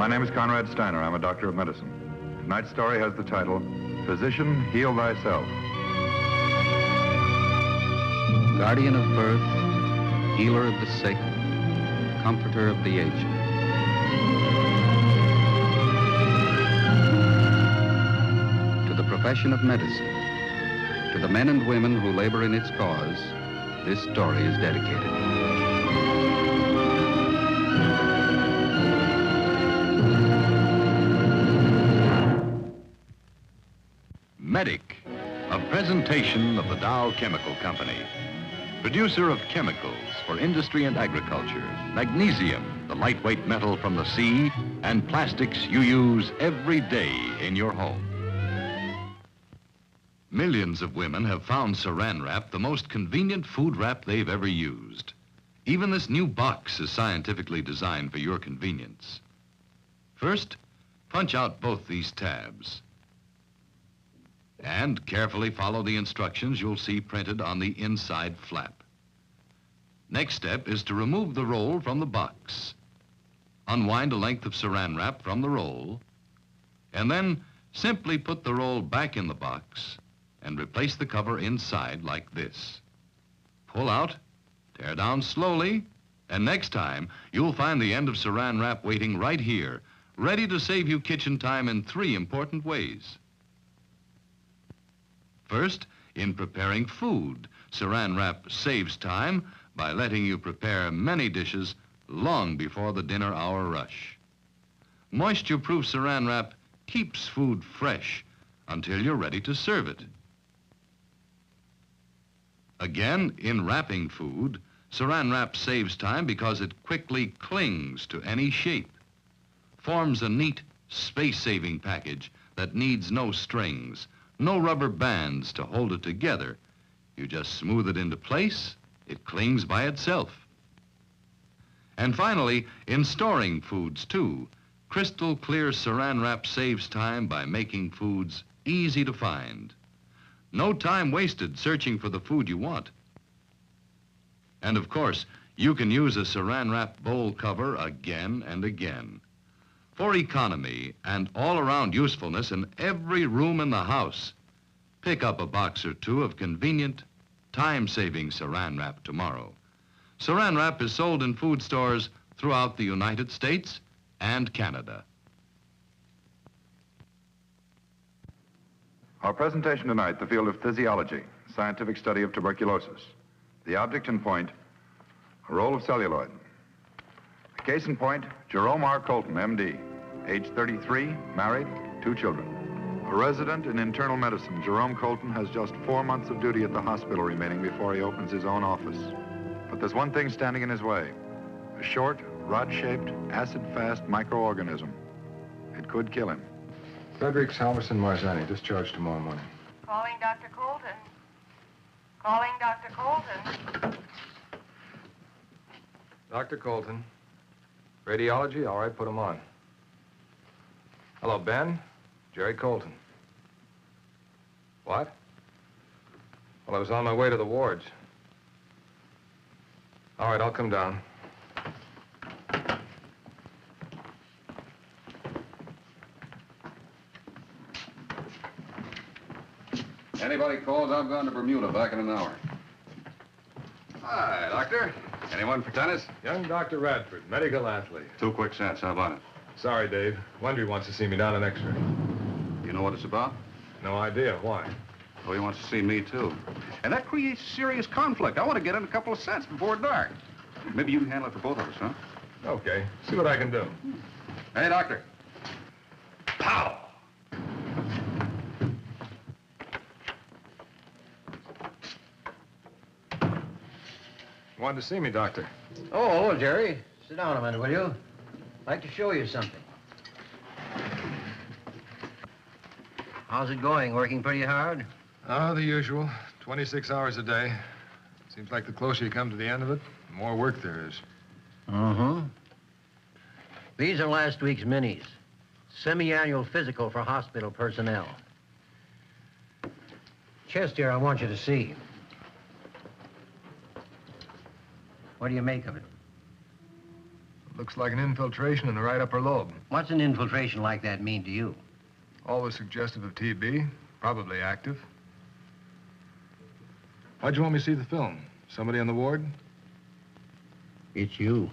My name is Conrad Steiner. I'm a doctor of medicine. Tonight's story has the title, Physician, Heal Thyself. Guardian of birth, healer of the sick, comforter of the aged. To the profession of medicine, to the men and women who labor in its cause, this story is dedicated. Medic, a presentation of the Dow Chemical Company, producer of chemicals for industry and agriculture, magnesium, the lightweight metal from the sea, and plastics you use every day in your home. Millions of women have found Saran Wrap the most convenient food wrap they've ever used. Even this new box is scientifically designed for your convenience. First, punch out both these tabs. And carefully follow the instructions you'll see printed on the inside flap. Next step is to remove the roll from the box. Unwind a length of Saran Wrap from the roll, and then simply put the roll back in the box and replace the cover inside like this. Pull out, tear down slowly, and next time you'll find the end of Saran Wrap waiting right here, ready to save you kitchen time in 3 important ways. First, in preparing food, Saran Wrap saves time by letting you prepare many dishes long before the dinner hour rush. Moisture-proof Saran Wrap keeps food fresh until you're ready to serve it. Again, in wrapping food, Saran Wrap saves time because it quickly clings to any shape, forms a neat, space-saving package that needs no strings, no rubber bands to hold it together. You just smooth it into place, it clings by itself. And finally, in storing foods too, crystal clear Saran Wrap saves time by making foods easy to find. No time wasted searching for the food you want. And of course, you can use a Saran Wrap bowl cover again and again. For economy and all-around usefulness in every room in the house, pick up a box or two of convenient, time-saving Saran Wrap tomorrow. Saran Wrap is sold in food stores throughout the United States and Canada. Our presentation tonight, the field of physiology, scientific study of tuberculosis. The object in point, a roll of celluloid. The case in point, Jerome R. Colton, MD, age 33, married, 2 children. A resident in internal medicine, Jerome Colton has just 4 months of duty at the hospital remaining before he opens his own office. But there's one thing standing in his way, a short, rod-shaped, acid-fast microorganism. It could kill him. Fredericks, Halverson, Marzani, discharged tomorrow morning. Calling Dr. Colton. Calling Dr. Colton. Dr. Colton. Radiology? All right, put him on. Hello, Ben. Jerry Colton. What? Well, I was on my way to the wards. All right, I'll come down. Anybody calls, I'm going to Bermuda, back in an hour. Hi, Doctor. Anyone for tennis? Young Dr. Radford, medical athlete. 2 quick cents, how about it? Sorry, Dave. Wendry wants to see me down an X-ray. You know what it's about? No idea. Why? Oh, he wants to see me, too. And that creates serious conflict. I want to get in a couple of cents before dark. Maybe you can handle it for both of us, huh? Okay. See what I can do. Hey, Doctor. Pow! Wanted to see me, Doctor. Oh, hello, Jerry. Sit down a minute, will you? I'd like to show you something. How's it going? Working pretty hard? Oh, the usual. 26 hours a day. Seems like the closer you come to the end of it, the more work there is. Mm-hmm. These are last week's minis. Semi-annual physical for hospital personnel. Chest here I want you to see. What do you make of it? Looks like an infiltration in the right upper lobe. What's an infiltration like that mean to you? Always suggestive of TB. Probably active. Why'd you want me to see the film? Somebody on the ward? It's you.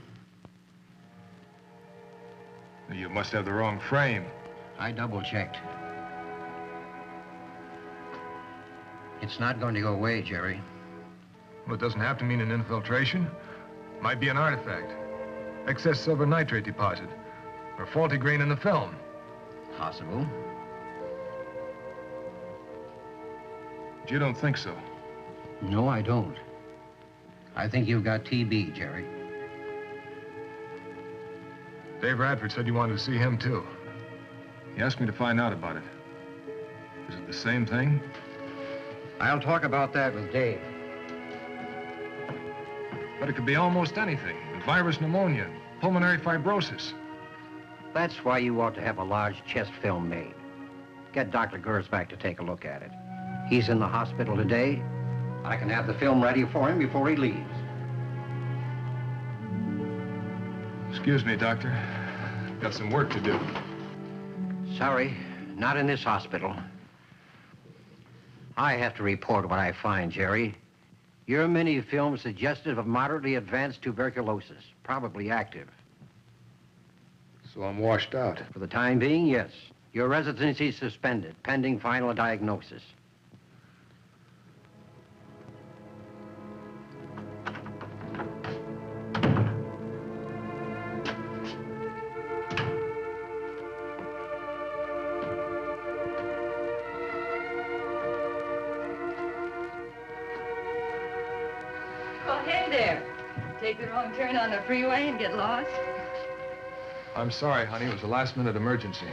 You must have the wrong frame. I double-checked. It's not going to go away, Jerry. Well, it doesn't have to mean an infiltration. Might be an artifact. Excess silver nitrate deposit. Or faulty grain in the film. Possible. But you don't think so? No, I don't. I think you've got TB, Jerry. Dave Radford said you wanted to see him, too. He asked me to find out about it. Is it the same thing? I'll talk about that with Dave. But it could be almost anything. Virus pneumonia, pulmonary fibrosis. That's why you ought to have a large chest film made. Get Dr. Gersbach to take a look at it. He's in the hospital today. I can have the film ready for him before he leaves. Excuse me, Doctor. Got some work to do. Sorry, not in this hospital. I have to report what I find, Jerry. Your mini film suggestive of moderately advanced tuberculosis, probably active. So I'm washed out. For the time being, yes. Your residency suspended, pending final diagnosis. Take the wrong turn on the freeway and get lost? I'm sorry, honey. It was a last-minute emergency.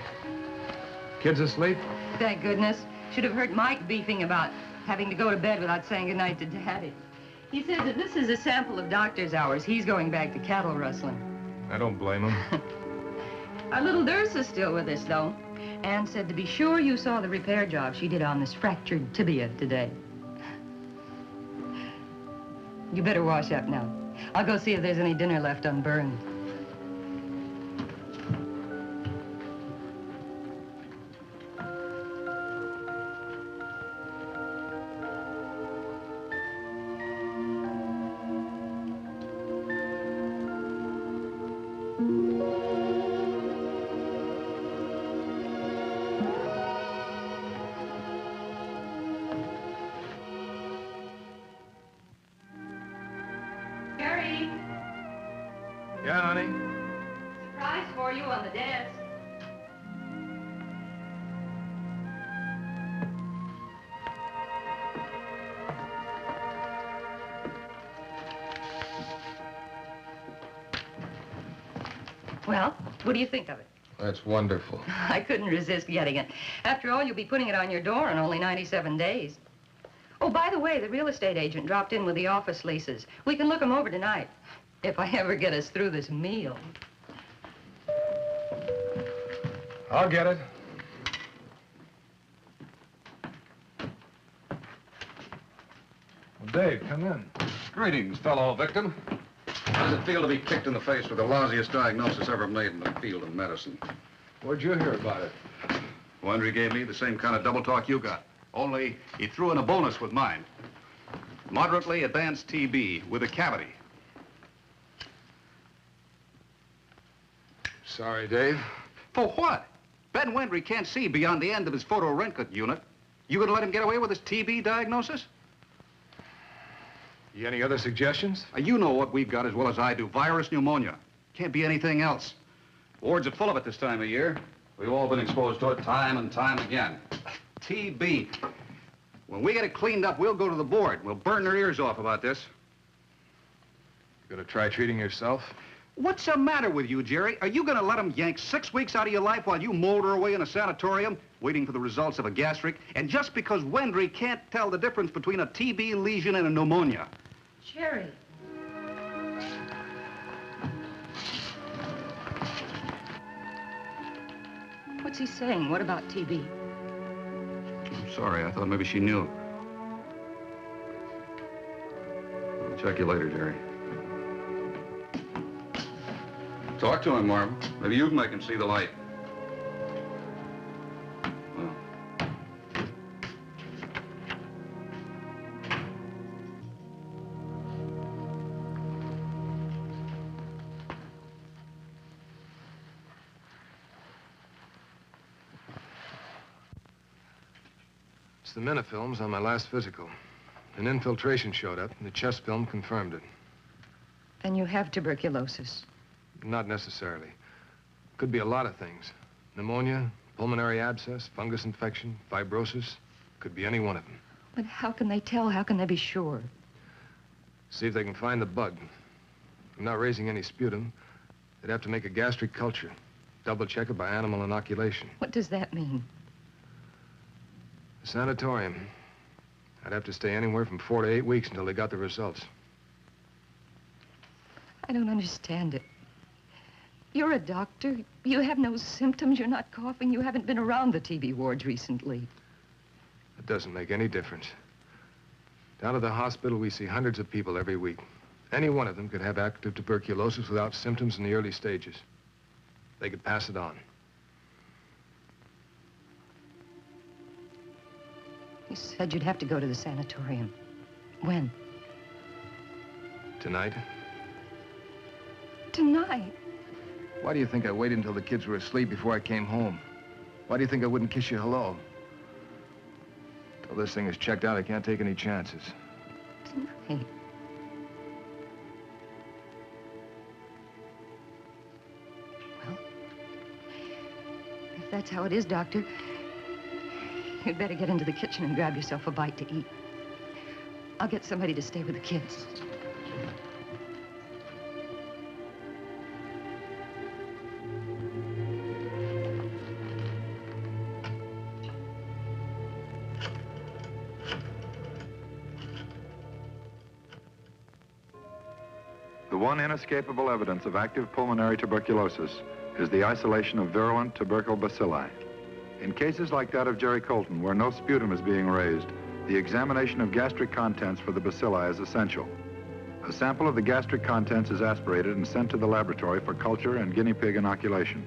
Kids asleep? Thank goodness. Should have heard Mike beefing about having to go to bed without saying goodnight to Daddy. He said that this is a sample of doctor's hours. He's going back to cattle rustling. I don't blame him. Our little nurse is still with us, though. Ann said to be sure you saw the repair job she did on this fractured tibia today. You better wash up now. I'll go see if there's any dinner left unburned. Yeah, honey? Surprise for you on the desk. Well, what do you think of it? That's wonderful. I couldn't resist getting it. After all, you'll be putting it on your door in only 97 days. Oh, by the way, the real estate agent dropped in with the office leases. We can look them over tonight. If I ever get us through this meal. I'll get it. Well, Dave, come in. Greetings, fellow victim. How does it feel to be kicked in the face with the lousiest diagnosis ever made in the field of medicine? Where'd you hear about it? Wendry gave me the same kind of double talk you got. Only he threw in a bonus with mine. Moderately advanced TB with a cavity. Sorry, Dave. For what? Ben Wendry can't see beyond the end of his photorentgen unit. You gonna let him get away with his TB diagnosis? You any other suggestions? You know what we've got as well as I do. Virus pneumonia. Can't be anything else. Wards are full of it this time of year. We've all been exposed to it time and time again. TB. When we get it cleaned up, we'll go to the board. We'll burn their ears off about this. You gonna try treating yourself? What's the matter with you, Jerry? Are you gonna let them yank 6 weeks out of your life while you molder away in a sanatorium, waiting for the results of a gastric? And just because Wendry can't tell the difference between a TB lesion and a pneumonia. Jerry. What's he saying? What about TB? I'm sorry, I thought maybe she knew. I'll check you later, Jerry. Talk to him, Marvel. Maybe you can make him see the light. Well. It's the minifilms on my last physical. An infiltration showed up, and the chest film confirmed it. Then you have tuberculosis. Not necessarily. Could be a lot of things. Pneumonia, pulmonary abscess, fungus infection, fibrosis. Could be any one of them. But how can they tell? How can they be sure? See if they can find the bug. I'm not raising any sputum. They'd have to make a gastric culture. Double check it by animal inoculation. What does that mean? A sanatorium. I'd have to stay anywhere from 4 to 8 weeks until they got the results. I don't understand it. You're a doctor. You have no symptoms. You're not coughing. You haven't been around the TB wards recently. It doesn't make any difference. Down at the hospital, we see hundreds of people every week. Any one of them could have active tuberculosis without symptoms in the early stages. They could pass it on. You said you'd have to go to the sanatorium. When? Tonight? Tonight? Why do you think I waited until the kids were asleep before I came home? Why do you think I wouldn't kiss you hello? Till this thing is checked out, I can't take any chances. Tonight? Well, if that's how it is, Doctor, you'd better get into the kitchen and grab yourself a bite to eat. I'll get somebody to stay with the kids. The one inescapable evidence of active pulmonary tuberculosis is the isolation of virulent tubercle bacilli. In cases like that of Jerry Colton, where no sputum is being raised, the examination of gastric contents for the bacilli is essential. A sample of the gastric contents is aspirated and sent to the laboratory for culture and guinea pig inoculation.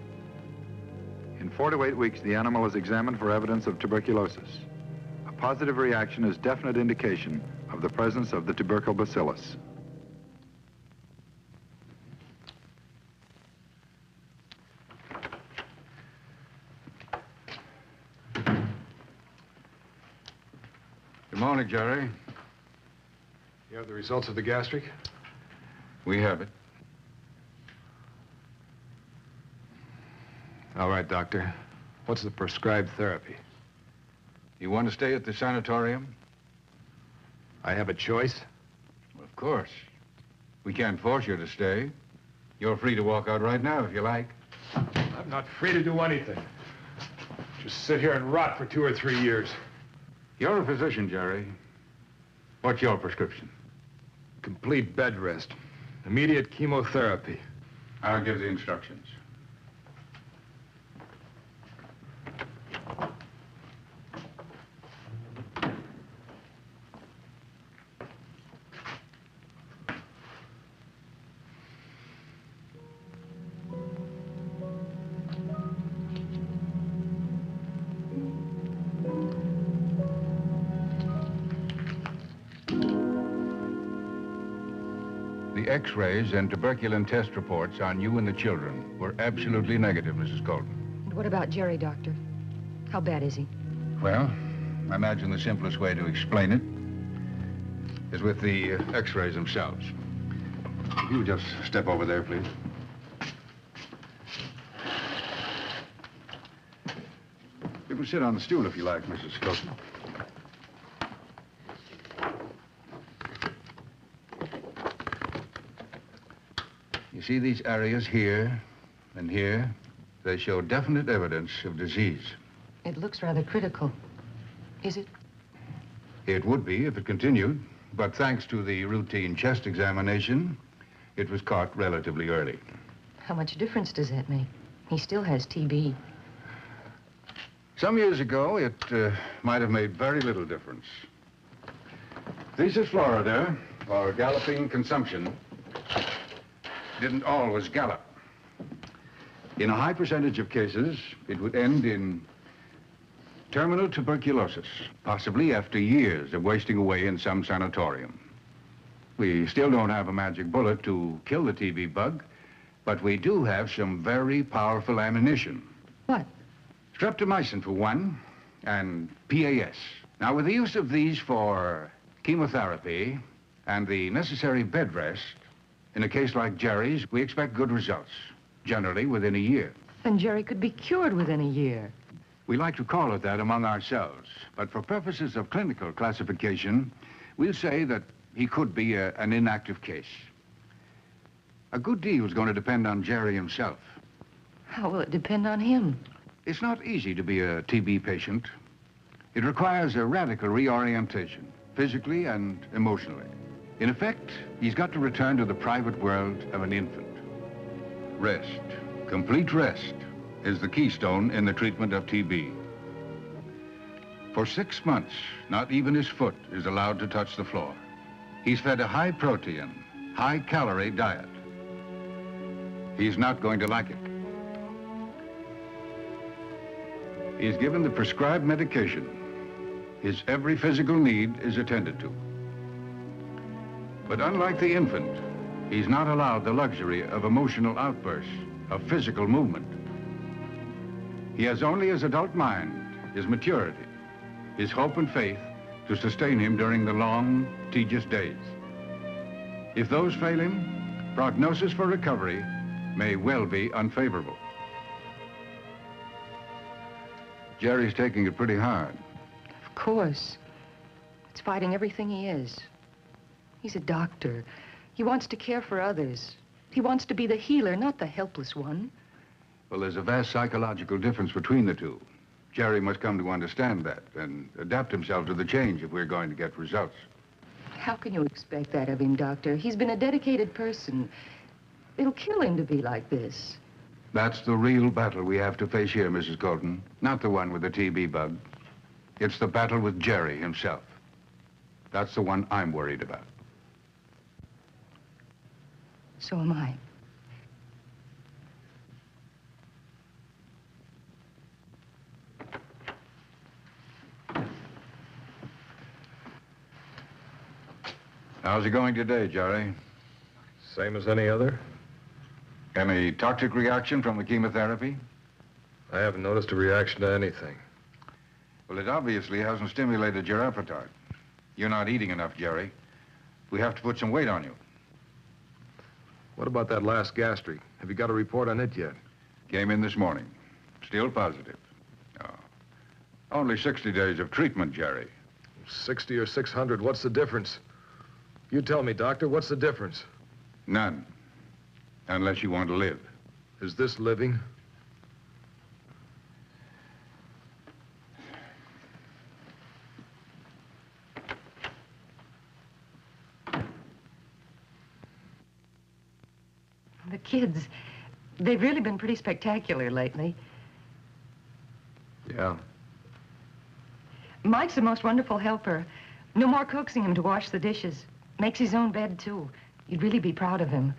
In 4 to 8 weeks, the animal is examined for evidence of tuberculosis. A positive reaction is definite indication of the presence of the tubercle bacillus. Good morning, Jerry. You have the results of the gastric? We have it. All right, doctor. What's the prescribed therapy? You want to stay at the sanatorium? I have a choice? Of course. We can't force you to stay. You're free to walk out right now if you like. I'm not free to do anything. Just sit here and rot for 2 or 3 years. You're a physician, Jerry. What's your prescription? Complete bed rest. Immediate chemotherapy. I'll give the instructions. The X-rays and tuberculin test reports on you and the children were absolutely negative, Mrs. Colton. And what about Jerry, Doctor? How bad is he? Well, I imagine the simplest way to explain it is with the X-rays themselves. If you just step over there, please. You can sit on the stool if you like, Mrs. Colton. You see these areas here and here? They show definite evidence of disease. It looks rather critical. Is it? It would be if it continued, but thanks to the routine chest examination, it was caught relatively early. How much difference does that make? He still has TB. Some years ago, it might have made very little difference. Thesis Florida, or galloping consumption, didn't always gallop. In a high percentage of cases, it would end in terminal tuberculosis, possibly after years of wasting away in some sanatorium. We still don't have a magic bullet to kill the TB bug, but we do have some very powerful ammunition. What? Streptomycin for one, and PAS. Now, with the use of these for chemotherapy and the necessary bed rest, in a case like Jerry's, we expect good results, generally within a year. Then Jerry could be cured within a year. We like to call it that among ourselves, but for purposes of clinical classification, we'll say that he could be an inactive case. A good deal is going to depend on Jerry himself. How will it depend on him? It's not easy to be a TB patient. It requires a radical reorientation, physically and emotionally. In effect, he's got to return to the private world of an infant. Rest, complete rest, is the keystone in the treatment of TB. For 6 months, not even his foot is allowed to touch the floor. He's fed a high-protein, high-calorie diet. He's not going to like it. He's given the prescribed medication. His every physical need is attended to. But unlike the infant, he's not allowed the luxury of emotional outbursts, of physical movement. He has only his adult mind, his maturity, his hope and faith to sustain him during the long, tedious days. If those fail him, prognosis for recovery may well be unfavorable. Jerry's taking it pretty hard. Of course. It's fighting everything he is. He's a doctor. He wants to care for others. He wants to be the healer, not the helpless one. Well, there's a vast psychological difference between the two. Jerry must come to understand that and adapt himself to the change if we're going to get results. How can you expect that of him, Doctor? He's been a dedicated person. It'll kill him to be like this. That's the real battle we have to face here, Mrs. Colton. Not the one with the TB bug. It's the battle with Jerry himself. That's the one I'm worried about. So am I. How's it going today, Jerry? Same as any other. Any toxic reaction from the chemotherapy? I haven't noticed a reaction to anything. Well, it obviously hasn't stimulated your appetite. You're not eating enough, Jerry. We have to put some weight on you. What about that last gastric? Have you got a report on it yet? Came in this morning. Still positive. Oh. Only 60 days of treatment, Jerry. 60 or 600, what's the difference? You tell me, Doctor, what's the difference? None. Unless you want to live. Is this living? The kids, they've really been pretty spectacular lately. Yeah. Mike's the most wonderful helper. No more coaxing him to wash the dishes. Makes his own bed, too. You'd really be proud of him.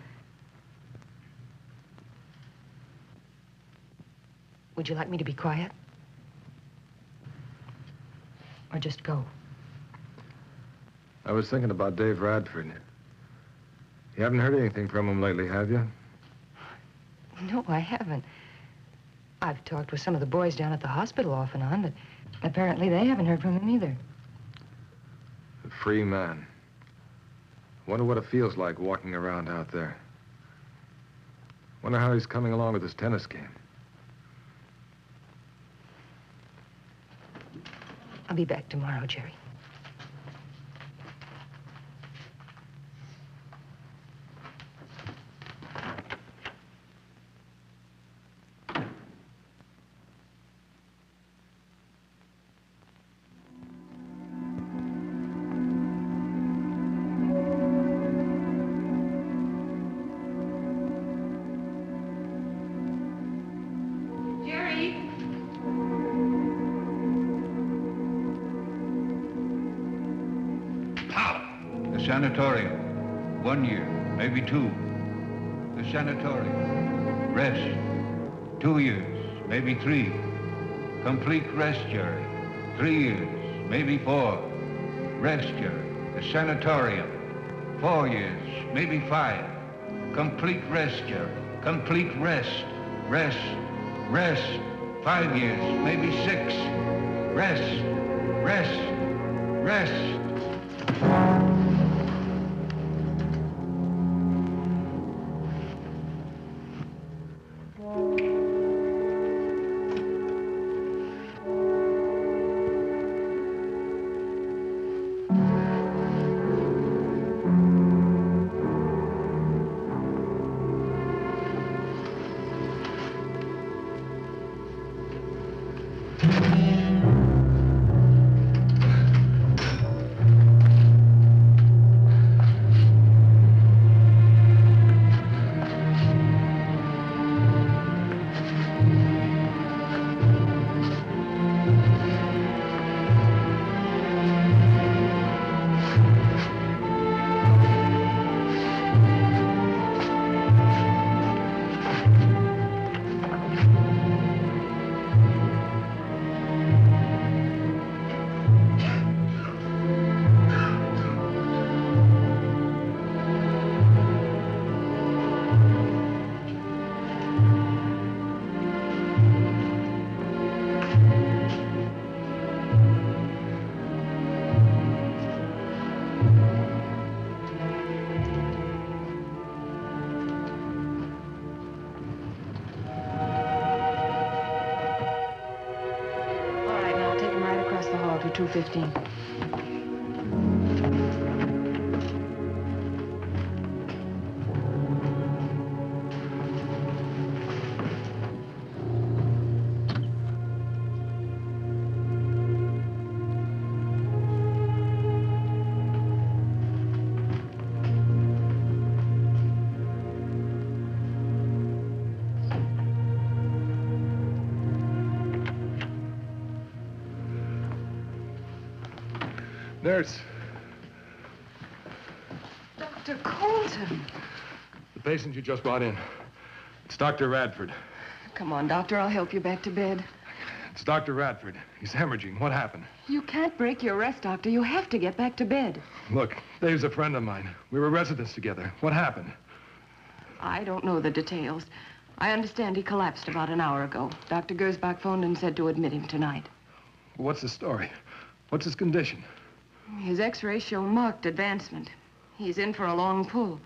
Would you like me to be quiet? Or just go? I was thinking about Dave Radford. You haven't heard anything from him lately, have you? No, I haven't. I've talked with some of the boys down at the hospital off and on, but apparently they haven't heard from him either. A free man. Wonder what it feels like walking around out there. Wonder how he's coming along with his tennis game. I'll be back tomorrow, Jerry. Sanatorium. 1 year, maybe 2. The sanatorium. Rest. 2 years, maybe 3. Complete rest, Jerry. 3 years, maybe 4. Rest, Jerry. The sanatorium. 4 years, maybe 5. Complete rest, Jerry. Complete rest. Rest. Rest. 5 years, maybe 6. Rest. Rest. Rest. All right, now I'll take him right across the hall to 215. Nurse, Dr. Colton. the patient you just brought in. It's Dr. Radford. Come on, Doctor. I'll help you back to bed. It's Dr. Radford. He's hemorrhaging. What happened? You can't break your rest, Doctor. You have to get back to bed. Look, Dave's a friend of mine. We were residents together. What happened? I don't know the details. I understand he collapsed about an hour ago. Dr. Gersbach phoned and said to admit him tonight. What's the story? What's his condition? His x-rays show marked advancement. He's in for a long pull.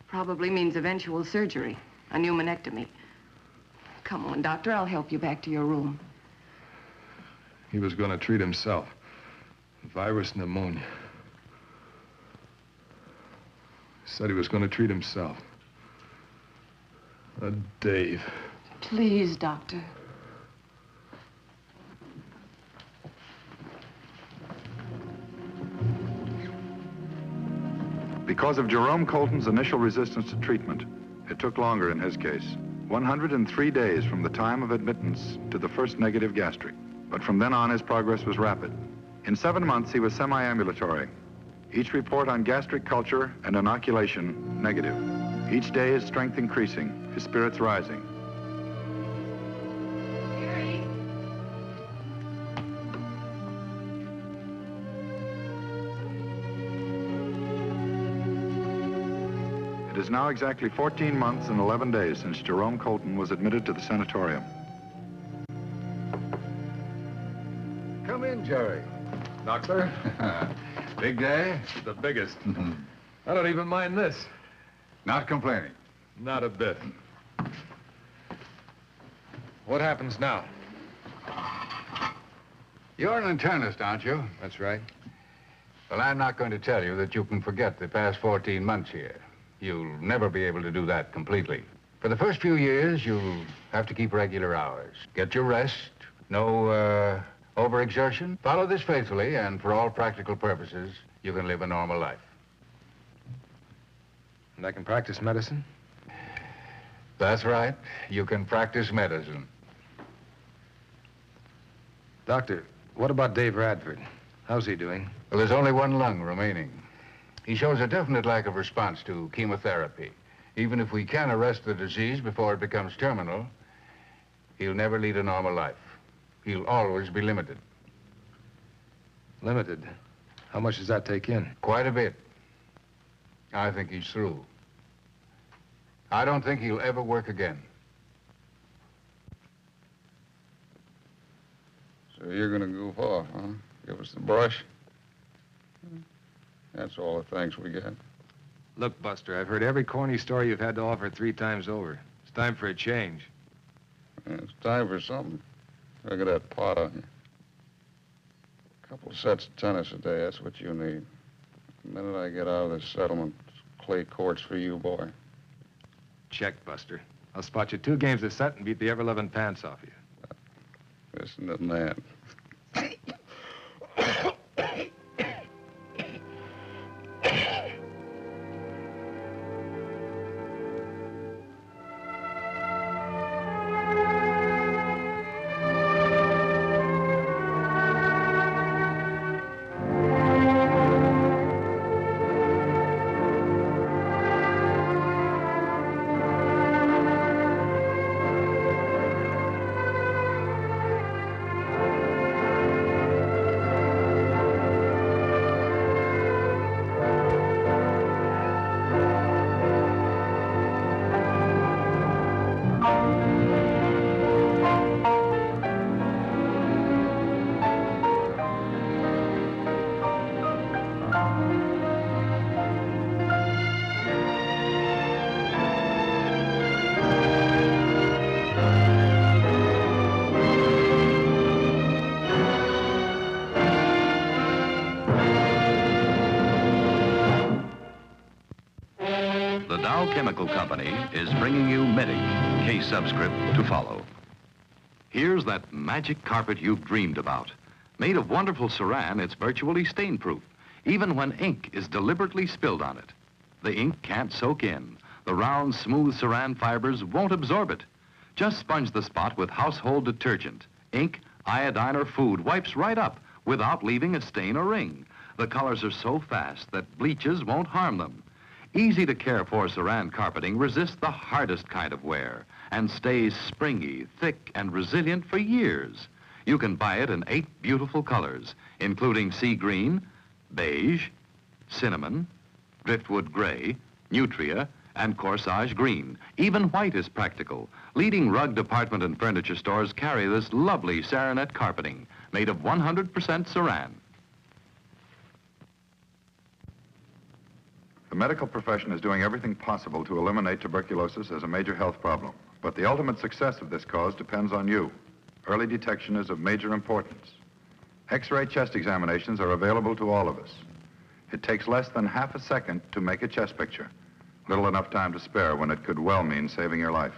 Probably means eventual surgery, a pneumonectomy. Come on, Doctor. I'll help you back to your room. He was going to treat himself. Virus pneumonia. Said he was going to treat himself. Dave. Please, Doctor. Because of Jerome Colton's initial resistance to treatment, it took longer in his case. 103 days from the time of admittance to the first negative gastric. But from then on, his progress was rapid. In 7 months, he was semi-ambulatory. Each report on gastric culture and inoculation, negative. Each day, his strength increasing, his spirits rising. Jerry. It is now exactly 14 months and 11 days since Jerome Colton was admitted to the sanatorium. Come in, Jerry. Doctor? Big day? The biggest. I don't even mind this. Not complaining. Not a bit. What happens now? You're an internist, aren't you? That's right. Well, I'm not going to tell you that you can forget the past 14 months here. You'll never be able to do that completely. For the first few years, you'll have to keep regular hours. Get your rest, no overexertion. Follow this faithfully, and for all practical purposes, you can live a normal life. And I can practice medicine? That's right. You can practice medicine. Doctor, what about Dave Radford? How's he doing? Well, there's only one lung remaining. He shows a definite lack of response to chemotherapy. Even if we can arrest the disease before it becomes terminal, He'll never lead a normal life. He'll always be limited. Limited? How much does that take in? Quite a bit. I think he's through. I don't think he'll ever work again. So you're gonna goof off, huh? Give us the brush? That's all the thanks we get. Look, Buster, I've heard every corny story you've had to offer 3 times over. It's time for a change. Yeah, it's time for something. Look at that pot on you. A couple of sets of tennis a day, that's what you need. The minute I get out of this settlement, clay courts for you, boy. Check, Buster. I'll spot you 2 games a set and beat the ever-loving pants off you. Listen to the man. The Dow Chemical Company is bringing you Medic, case subscript to follow. Here's that magic carpet you've dreamed about. Made of wonderful saran, it's virtually stain-proof, even when ink is deliberately spilled on it. The ink can't soak in. The round, smooth saran fibers won't absorb it. Just sponge the spot with household detergent. Ink, iodine, or food wipes right up without leaving a stain or ring. The colors are so fast that bleaches won't harm them. Easy to care for saran carpeting resists the hardest kind of wear and stays springy, thick, and resilient for years. You can buy it in 8 beautiful colors, including sea green, beige, cinnamon, driftwood gray, nutria, and corsage green. Even white is practical. Leading rug department and furniture stores carry this lovely Saranet carpeting made of 100% saran. The medical profession is doing everything possible to eliminate tuberculosis as a major health problem. But the ultimate success of this cause depends on you. Early detection is of major importance. X-ray chest examinations are available to all of us. It takes less than half a second to make a chest picture. Little enough time to spare when it could well mean saving your life.